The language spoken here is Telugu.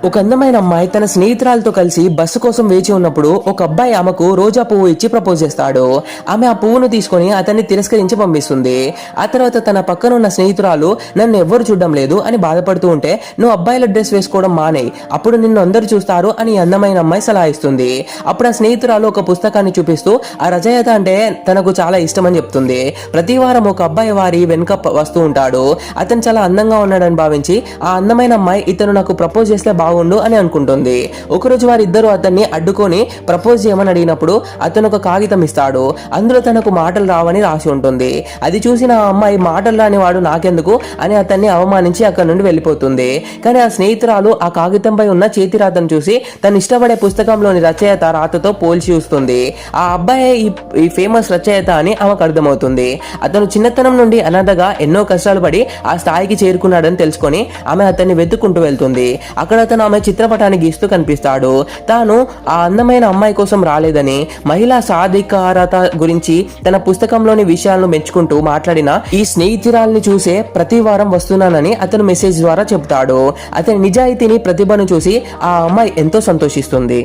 ఒక అందమైన అమ్మాయి తన స్నేహితురాలతో కలిసి బస్సు కోసం వేచి ఉన్నప్పుడు ఒక అబ్బాయి ఆమెకు రోజా పువ్వు ఇచ్చి ప్రపోజ్ చేస్తాడు. ఆమె ఆ పువ్వును తీసుకొని అతన్ని తిరస్కరించి పంపిస్తుంది. ఆ తర్వాత తన పక్కన ఉన్న స్నేహితురాలు నన్ను ఎవ్వరు చూడడం లేదు అని బాధపడుతూ ఉంటే, నువ్వు అబ్బాయిల డ్రెస్ వేసుకోవడం మానేయి, అప్పుడు నిన్ను అందరు చూస్తారు అని అందమైన అమ్మాయి సలహా ఇస్తుంది. అప్పుడు ఆ స్నేహితురాలు ఒక పుస్తకాన్ని చూపిస్తూ ఆ రచయిత అంటే తనకు చాలా ఇష్టం అని చెప్తుంది. ప్రతి వారం ఒక అబ్బాయి వారి వెనుక వస్తూ ఉంటాడు. అతను చాలా అందంగా ఉన్నాడని భావించి ఆ అందమైన అమ్మాయి ఇతను నాకు ప్రపోజ్ చేస్తే బాగుండు అని అనుకుంటుంది. ఒకరోజు వారిద్దరూ అతన్ని అడ్డుకొని ప్రపోజ్ చేయమని అడిగినప్పుడు అతను ఒక కాగితం ఇస్తాడు. అందులో తనకు మాటలు రావని రాసి ఉంటుంది. అది చూసిన ఆ అమ్మాయి మాటలు రాని వాడు నాకెందుకు అని అతన్ని అవమానించి అక్కడి నుండి వెళ్ళిపోతుంది. కానీ ఆ స్నేహితురాలు ఆ కాగితంపై ఉన్న చేతి రాతను చూసి తను ఇష్టపడే పుస్తకంలోని రచయిత రాతతో పోల్చి చూస్తుంది. ఆ అబ్బాయి ఈ ఫేమస్ రచయిత అని ఆమెకు అర్థమవుతుంది. అతను చిన్నతనం నుండి అనాథగా ఎన్నో కష్టాలు పడి ఆ స్థాయికి చేరుకున్నాడని తెలుసుకొని ఆమె అతన్ని వెతుక్కుంటూ వెళ్తుంది. అక్కడ అతను ఆమె చిత్రపటాన్ని గీస్తూ కనిపిస్తాడు. తాను ఆ అందమైన అమ్మాయి కోసం రాలేదని, మహిళా సాధికారత గురించి తన పుస్తకంలోని విషయాలను మెచ్చుకుంటూ మాట్లాడిన ఈ స్నేహితురాల్ని చూసే ప్రతి వారం వస్తున్నానని అతను మెసేజ్ ద్వారా చెప్తాడు. అతని నిజాయితీని, ప్రతిభను చూసి ఆ అమ్మాయి ఎంతో సంతోషిస్తుంది.